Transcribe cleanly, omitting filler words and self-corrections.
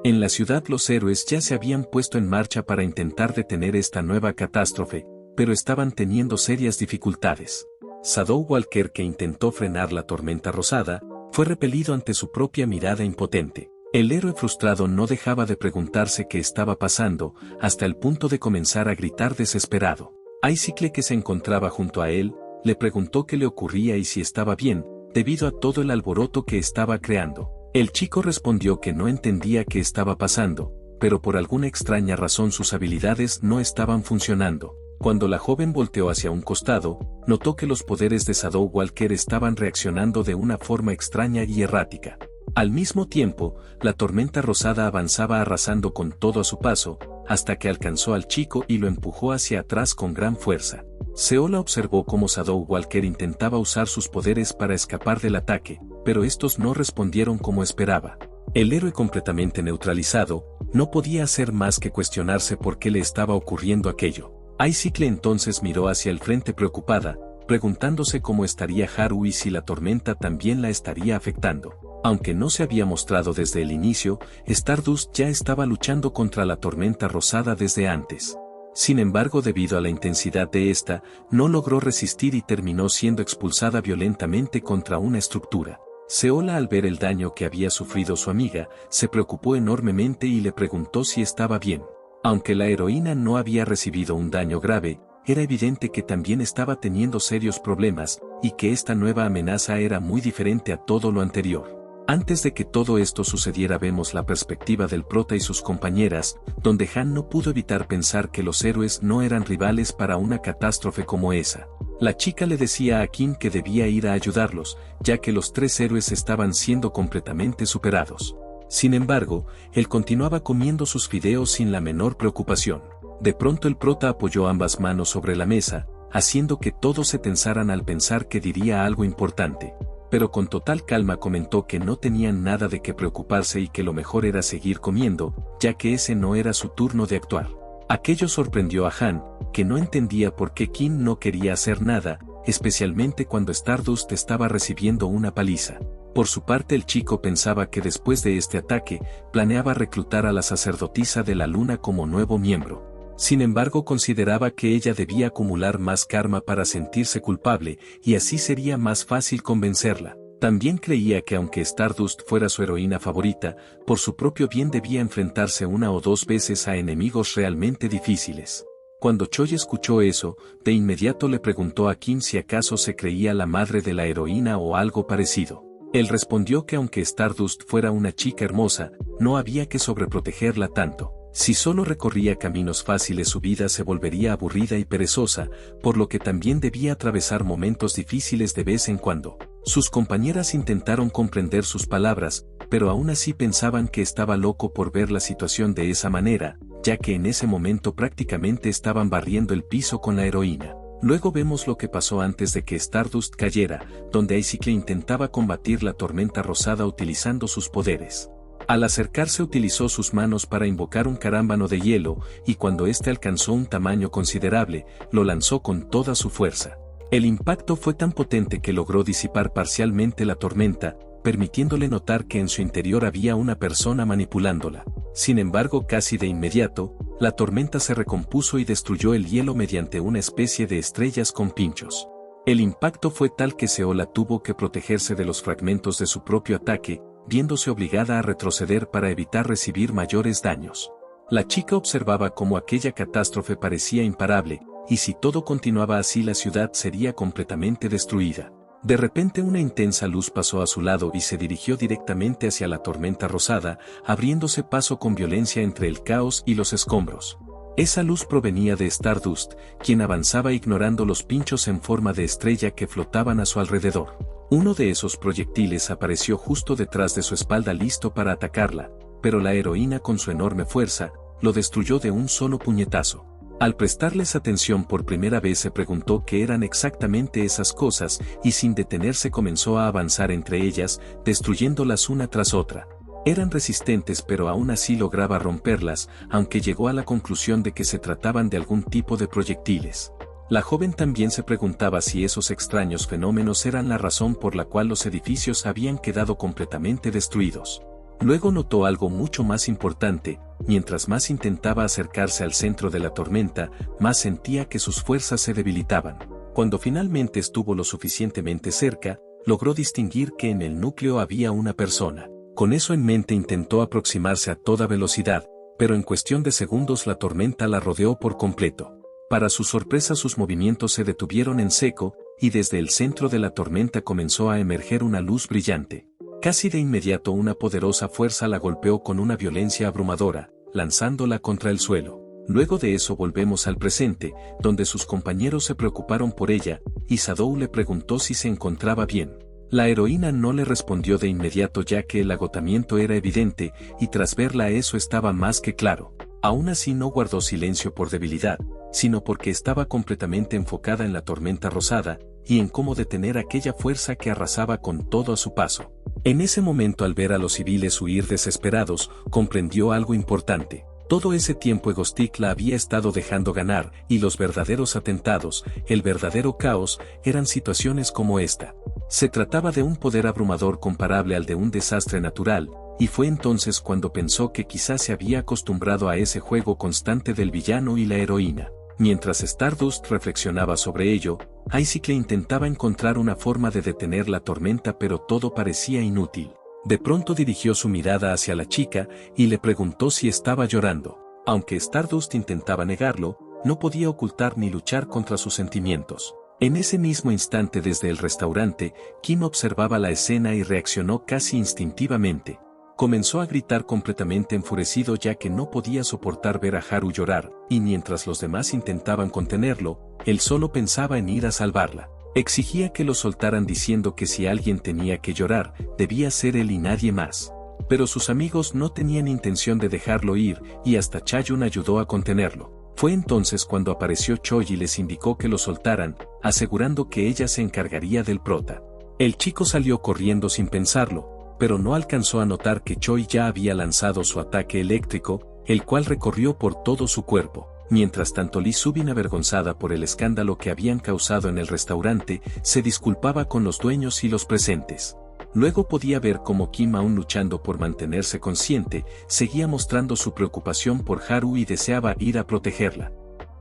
En la ciudad los héroes ya se habían puesto en marcha para intentar detener esta nueva catástrofe, pero estaban teniendo serias dificultades. Shadow Walker, que intentó frenar la tormenta rosada, fue repelido ante su propia mirada impotente. El héroe frustrado no dejaba de preguntarse qué estaba pasando, hasta el punto de comenzar a gritar desesperado. Icicle, que se encontraba junto a él, le preguntó qué le ocurría y si estaba bien, debido a todo el alboroto que estaba creando. El chico respondió que no entendía qué estaba pasando, pero por alguna extraña razón sus habilidades no estaban funcionando. Cuando la joven volteó hacia un costado, notó que los poderes de Shadow Walker estaban reaccionando de una forma extraña y errática. Al mismo tiempo, la tormenta rosada avanzaba arrasando con todo a su paso, hasta que alcanzó al chico y lo empujó hacia atrás con gran fuerza. Seola observó cómo Shadow Walker intentaba usar sus poderes para escapar del ataque, pero estos no respondieron como esperaba. El héroe, completamente neutralizado, no podía hacer más que cuestionarse por qué le estaba ocurriendo aquello. Icicle entonces miró hacia el frente preocupada, preguntándose cómo estaría Haru y si la tormenta también la estaría afectando. Aunque no se había mostrado desde el inicio, Stardust ya estaba luchando contra la tormenta rosada desde antes. Sin embargo, debido a la intensidad de esta, no logró resistir y terminó siendo expulsada violentamente contra una estructura. Seola, al ver el daño que había sufrido su amiga, se preocupó enormemente y le preguntó si estaba bien. Aunque la heroína no había recibido un daño grave, era evidente que también estaba teniendo serios problemas, y que esta nueva amenaza era muy diferente a todo lo anterior. Antes de que todo esto sucediera, vemos la perspectiva del prota y sus compañeras, donde Han no pudo evitar pensar que los héroes no eran rivales para una catástrofe como esa. La chica le decía a Kim que debía ir a ayudarlos, ya que los tres héroes estaban siendo completamente superados. Sin embargo, él continuaba comiendo sus fideos sin la menor preocupación. De pronto el prota apoyó ambas manos sobre la mesa, haciendo que todos se tensaran al pensar que diría algo importante. Pero con total calma comentó que no tenían nada de qué preocuparse y que lo mejor era seguir comiendo, ya que ese no era su turno de actuar. Aquello sorprendió a Han, que no entendía por qué Kim no quería hacer nada, especialmente cuando Stardust estaba recibiendo una paliza. Por su parte, el chico pensaba que después de este ataque, planeaba reclutar a la sacerdotisa de la luna como nuevo miembro. Sin embargo, consideraba que ella debía acumular más karma para sentirse culpable, y así sería más fácil convencerla. También creía que aunque Stardust fuera su heroína favorita, por su propio bien debía enfrentarse una o dos veces a enemigos realmente difíciles. Cuando Choi escuchó eso, de inmediato le preguntó a Kim si acaso se creía la madre de la heroína o algo parecido. Él respondió que aunque Stardust fuera una chica hermosa, no había que sobreprotegerla tanto. Si solo recorría caminos fáciles, su vida se volvería aburrida y perezosa, por lo que también debía atravesar momentos difíciles de vez en cuando. Sus compañeras intentaron comprender sus palabras, pero aún así pensaban que estaba loco por ver la situación de esa manera, ya que en ese momento prácticamente estaban barriendo el piso con la heroína. Luego vemos lo que pasó antes de que Stardust cayera, donde Icicle intentaba combatir la tormenta rosada utilizando sus poderes. Al acercarse utilizó sus manos para invocar un carámbano de hielo, y cuando éste alcanzó un tamaño considerable, lo lanzó con toda su fuerza. El impacto fue tan potente que logró disipar parcialmente la tormenta, permitiéndole notar que en su interior había una persona manipulándola. Sin embargo, casi de inmediato, la tormenta se recompuso y destruyó el hielo mediante una especie de estrellas con pinchos. El impacto fue tal que Seola tuvo que protegerse de los fragmentos de su propio ataque, viéndose obligada a retroceder para evitar recibir mayores daños. La chica observaba cómo aquella catástrofe parecía imparable, y si todo continuaba así la ciudad sería completamente destruida. De repente una intensa luz pasó a su lado y se dirigió directamente hacia la tormenta rosada, abriéndose paso con violencia entre el caos y los escombros. Esa luz provenía de Stardust, quien avanzaba ignorando los pinchos en forma de estrella que flotaban a su alrededor. Uno de esos proyectiles apareció justo detrás de su espalda listo para atacarla, pero la heroína con su enorme fuerza, lo destruyó de un solo puñetazo. Al prestarles atención por primera vez se preguntó qué eran exactamente esas cosas y sin detenerse comenzó a avanzar entre ellas, destruyéndolas una tras otra. Eran resistentes pero aún así lograba romperlas, aunque llegó a la conclusión de que se trataban de algún tipo de proyectiles. La joven también se preguntaba si esos extraños fenómenos eran la razón por la cual los edificios habían quedado completamente destruidos. Luego notó algo mucho más importante: mientras más intentaba acercarse al centro de la tormenta, más sentía que sus fuerzas se debilitaban. Cuando finalmente estuvo lo suficientemente cerca, logró distinguir que en el núcleo había una persona. Con eso en mente intentó aproximarse a toda velocidad, pero en cuestión de segundos la tormenta la rodeó por completo. Para su sorpresa, sus movimientos se detuvieron en seco, y desde el centro de la tormenta comenzó a emerger una luz brillante. Casi de inmediato una poderosa fuerza la golpeó con una violencia abrumadora, lanzándola contra el suelo. Luego de eso volvemos al presente, donde sus compañeros se preocuparon por ella, y Shadow le preguntó si se encontraba bien. La heroína no le respondió de inmediato, ya que el agotamiento era evidente, y tras verla eso estaba más que claro. Aún así no guardó silencio por debilidad, sino porque estaba completamente enfocada en la tormenta rosada, y en cómo detener aquella fuerza que arrasaba con todo a su paso. En ese momento, al ver a los civiles huir desesperados, comprendió algo importante. Todo ese tiempo Egostick la había estado dejando ganar, y los verdaderos atentados, el verdadero caos, eran situaciones como esta. Se trataba de un poder abrumador comparable al de un desastre natural, y fue entonces cuando pensó que quizás se había acostumbrado a ese juego constante del villano y la heroína. Mientras Stardust reflexionaba sobre ello, Icicle intentaba encontrar una forma de detener la tormenta, pero todo parecía inútil. De pronto dirigió su mirada hacia la chica y le preguntó si estaba llorando. Aunque Stardust intentaba negarlo, no podía ocultar ni luchar contra sus sentimientos. En ese mismo instante, desde el restaurante, Kim observaba la escena y reaccionó casi instintivamente. Comenzó a gritar completamente enfurecido, ya que no podía soportar ver a Haru llorar, y mientras los demás intentaban contenerlo, él solo pensaba en ir a salvarla. Exigía que lo soltaran, diciendo que si alguien tenía que llorar, debía ser él y nadie más. Pero sus amigos no tenían intención de dejarlo ir, y hasta Chayun ayudó a contenerlo. Fue entonces cuando apareció Choi y les indicó que lo soltaran, asegurando que ella se encargaría del prota. El chico salió corriendo sin pensarlo, pero no alcanzó a notar que Choi ya había lanzado su ataque eléctrico, el cual recorrió por todo su cuerpo. Mientras tanto, Lee Subin, avergonzada por el escándalo que habían causado en el restaurante, se disculpaba con los dueños y los presentes. Luego podía ver cómo Kim, aún luchando por mantenerse consciente, seguía mostrando su preocupación por Haru y deseaba ir a protegerla.